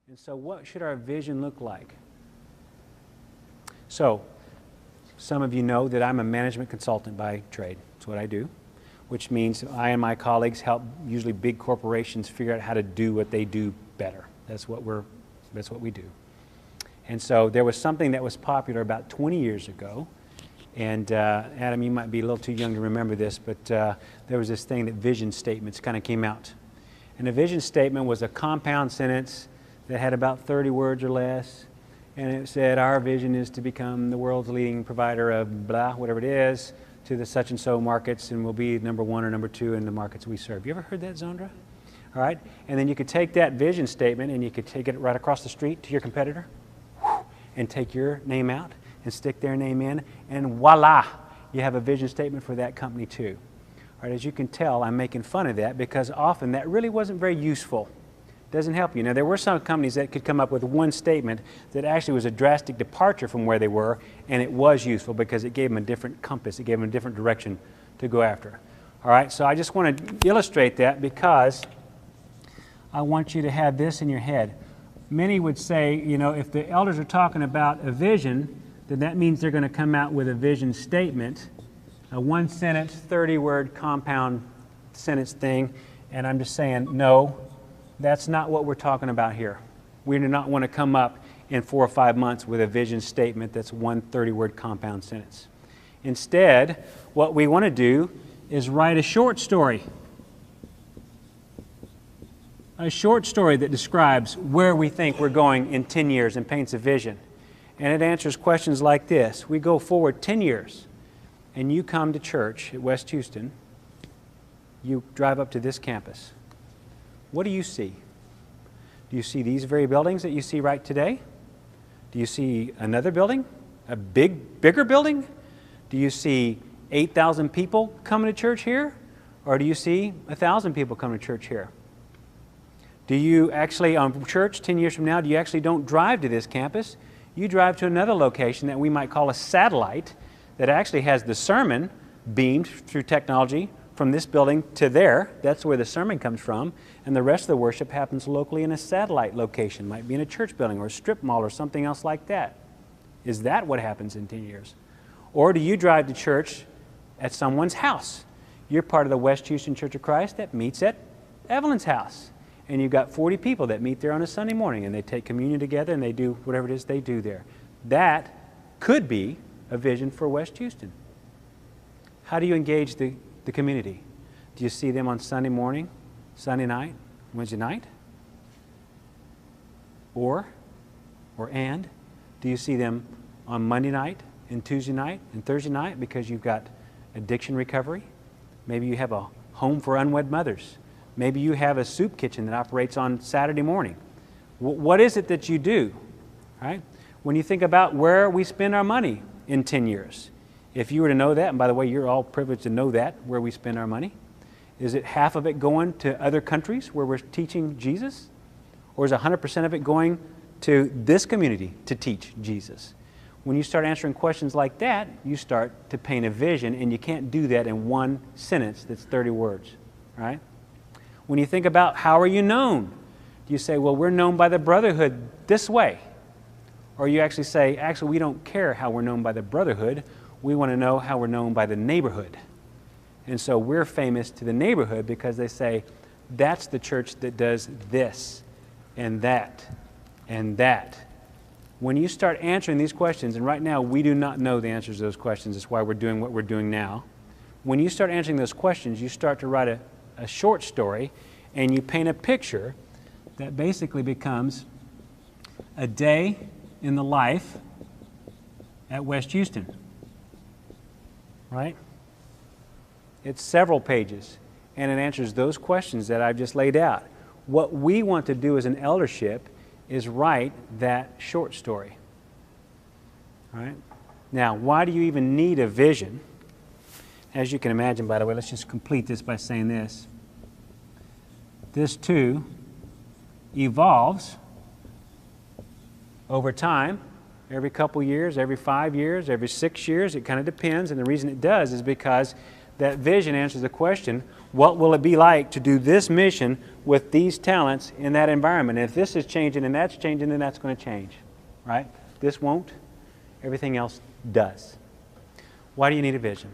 And so what should our vision look like? So, some of you know that I'm a management consultant by trade. That's what I do, which means I and my colleagues help usually big corporations figure out how to do what they do better. That's what we do. And so there was something that was popular about 20 years ago. And Adam, you might be a little too young to remember this, but there was this thing that vision statements kind of came out. And a vision statement was a compound sentence that had about 30 words or less. And it said, our vision is to become the world's leading provider of blah, whatever it is, to the such and so markets, and we'll be number one or number two in the markets we serve. You ever heard that, Zondra? All right. And then you could take that vision statement and you could take it right across the street to your competitor and take your name out and stick their name in, and voila, you have a vision statement for that company too. All right, as you can tell, I'm making fun of that because often that really wasn't very useful. Doesn't help you. Now, there were some companies that could come up with one statement that actually was a drastic departure from where they were, and it was useful because it gave them a different compass. It gave them a different direction to go after. All right, so I just want to illustrate that because I want you to have this in your head. Many would say, you know, if the elders are talking about a vision, then that means they're going to come out with a vision statement, a one-sentence, 30-word compound sentence thing, and I'm just saying, no. That's not what we're talking about here. We do not want to come up in 4 or 5 months with a vision statement that's one 30-word compound sentence. Instead, what we want to do is write a short story. A short story that describes where we think we're going in 10 years and paints a vision. And it answers questions like this. We go forward 10 years, and you come to church at West Houston. You drive up to this campus. What do you see? Do you see these very buildings that you see right today? Do you see another building? A bigger building? Do you see 8,000 people coming to church here? Or do you see 1,000 people coming to church here? Do you actually, on church 10 years from now, do you actually don't drive to this campus? You drive to another location that we might call a satellite that actually has the sermon beamed through technology from this building to there. That's where the sermon comes from. And the rest of the worship happens locally in a satellite location. Might be in a church building or a strip mall or something else like that. Is that what happens in 10 years? Or do you drive to church at someone's house? You're part of the West Houston Church of Christ that meets at Evelyn's house. And you've got 40 people that meet there on a Sunday morning and they take communion together and they do whatever it is they do there. That could be a vision for West Houston. How do you engage the community? Do you see them on Sunday morning, Sunday night, Wednesday night? Or do you see them on Monday night and Tuesday night and Thursday night because you've got addiction recovery? Maybe you have a home for unwed mothers. Maybe you have a soup kitchen that operates on Saturday morning. What is it that you do? Right? When you think about where we spend our money in 10 years, if you were to know that, and by the way, you're all privileged to know that, where we spend our money, is it half of it going to other countries where we're teaching Jesus? Or is 100% of it going to this community to teach Jesus? When you start answering questions like that, you start to paint a vision, and you can't do that in one sentence that's 30 words, right? When you think about how are you known, do you say, well, we're known by the brotherhood this way? Or you actually say, actually, we don't care how we're known by the brotherhood. We want to know how we're known by the neighborhood. And so we're famous to the neighborhood because they say, that's the church that does this and that and that. When you start answering these questions, and right now we do not know the answers to those questions, that's why we're doing what we're doing now. When you start answering those questions, you start to write a short story, and you paint a picture that basically becomes a day in the life at West Houston. Right? It's several pages, and it answers those questions that I've just laid out. What we want to do as an eldership is write that short story. All right? Now, why do you even need a vision? As you can imagine, by the way, let's just complete this by saying this. This too evolves over time. Every couple years, every 5 years, every 6 years, it kind of depends. And the reason it does is because that vision answers the question, what will it be like to do this mission with these talents in that environment? And if this is changing and that's changing, then that's going to change, right? This won't. Everything else does. Why do you need a vision?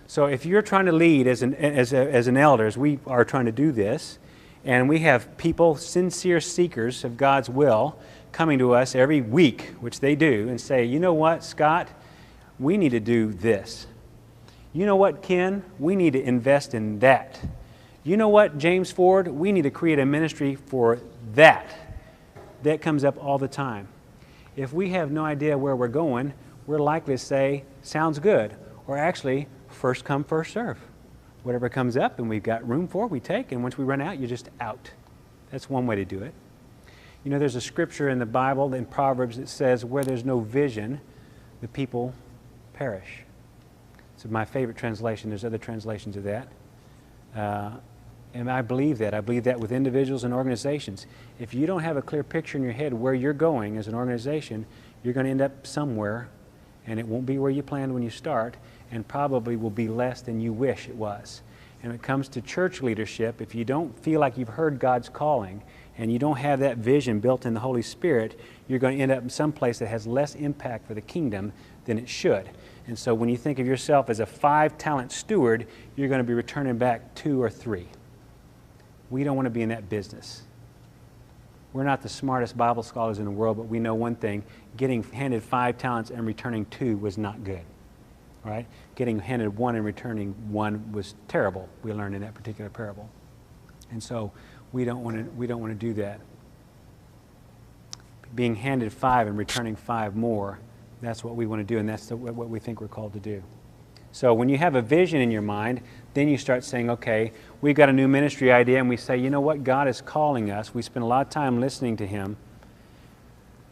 So if you're trying to lead as an elder, as we are trying to do this, and we have people, sincere seekers of God's will, coming to us every week, which they do, and say, you know what, Scott, we need to do this. You know what, Ken, we need to invest in that. You know what, James Ford, we need to create a ministry for that. That comes up all the time. If we have no idea where we're going, we're likely to say, sounds good, or actually, first come, first serve. Whatever comes up and we've got room for, we take, and once we run out, you're just out. That's one way to do it. You know, there's a scripture in the Bible, in Proverbs, that says, where there's no vision, the people perish. It's my favorite translation. There's other translations of that. And I believe that. I believe that with individuals and organizations. If you don't have a clear picture in your head where you're going as an organization, you're going to end up somewhere, and it won't be where you planned when you start, and probably will be less than you wish it was. And when it comes to church leadership, if you don't feel like you've heard God's calling and you don't have that vision built in the Holy Spirit, you're going to end up in some place that has less impact for the kingdom than it should. And so when you think of yourself as a 5-talent steward, you're going to be returning back 2 or 3. We don't want to be in that business. We're not the smartest Bible scholars in the world, but we know one thing: getting handed 5 talents and returning 2 was not good. Right? Getting handed 1 and returning 1 was terrible. We learned in that particular parable. And so we don't want to do that. Being handed 5 and returning 5 more, that's what we want to do, and that's what we think we're called to do. So when you have a vision in your mind, then you start saying, okay, we've got a new ministry idea, and we say, you know what, God is calling us. We spend a lot of time listening to Him.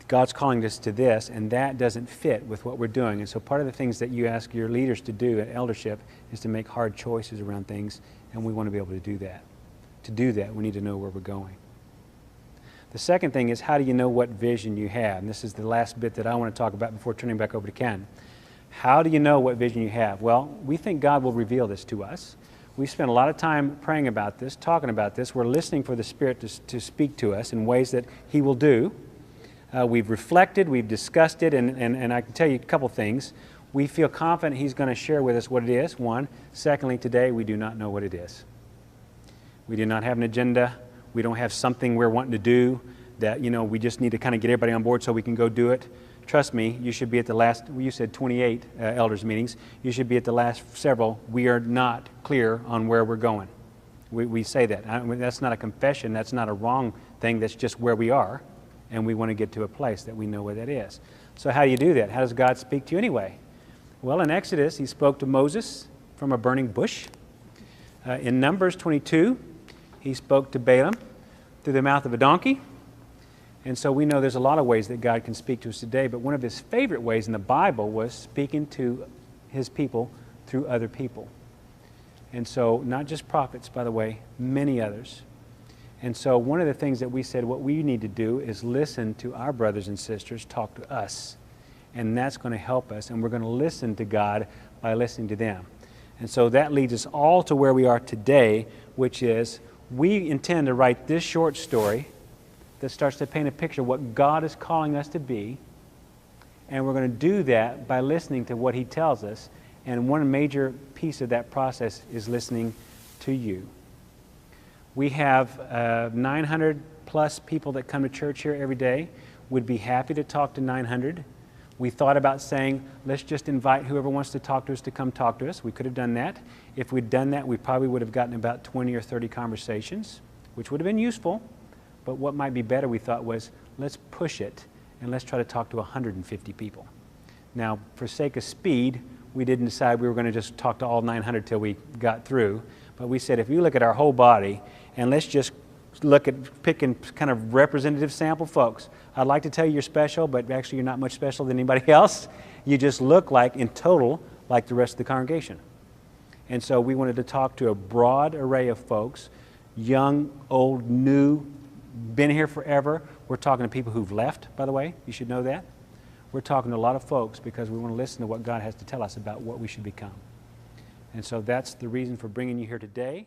God's calling us to this, and that doesn't fit with what we're doing. And so part of the things that you ask your leaders to do at eldership is to make hard choices around things, and we want to be able to do that. To do that, we need to know where we're going. The second thing is, how do you know what vision you have? And this is the last bit that I want to talk about before turning back over to Ken. How do you know what vision you have? Well, we think God will reveal this to us. We spend a lot of time praying about this, talking about this. We're listening for the Spirit to speak to us in ways that He will do. We've reflected, we've discussed it, and I can tell you a couple things. We feel confident He's going to share with us what it is, one. Secondly, today we do not know what it is. We do not have an agenda. We don't have something we're wanting to do that, you know, we just need to kind of get everybody on board so we can go do it. Trust me, you should be at the last, you said 28 elders meetings. You should be at the last several. We are not clear on where we're going. We say that. That's not a confession. That's not a wrong thing. That's just where we are. And we want to get to a place that we know where that is. So how do you do that? How does God speak to you anyway? Well, in Exodus, He spoke to Moses from a burning bush. In Numbers 22, He spoke to Balaam through the mouth of a donkey. And so we know there's a lot of ways that God can speak to us today, but one of His favorite ways in the Bible was speaking to His people through other people. And so not just prophets, by the way, many others. And so one of the things that we said what we need to do is listen to our brothers and sisters talk to us. And that's going to help us, and we're going to listen to God by listening to them. And so that leads us all to where we are today, which is we intend to write this short story that starts to paint a picture of what God is calling us to be. And we're going to do that by listening to what He tells us. And one major piece of that process is listening to you. We have 900 plus people that come to church here every day. We'd be happy to talk to 900. We thought about saying, let's just invite whoever wants to talk to us to come talk to us. We could have done that. If we'd done that, we probably would have gotten about 20 or 30 conversations, which would have been useful. But what might be better, we thought, was let's push it and let's try to talk to 150 people. Now, for sake of speed, we didn't decide we were going to just talk to all 900 till we got through. But we said, if you look at our whole body, and let's just look at picking kind of representative sample folks. I'd like to tell you you're special, but actually you're not much special than anybody else. You just look like, in total, like the rest of the congregation. And so we wanted to talk to a broad array of folks, young, old, new, been here forever. We're talking to people who've left, by the way. You should know that. We're talking to a lot of folks because we want to listen to what God has to tell us about what we should become. And so that's the reason for bringing you here today.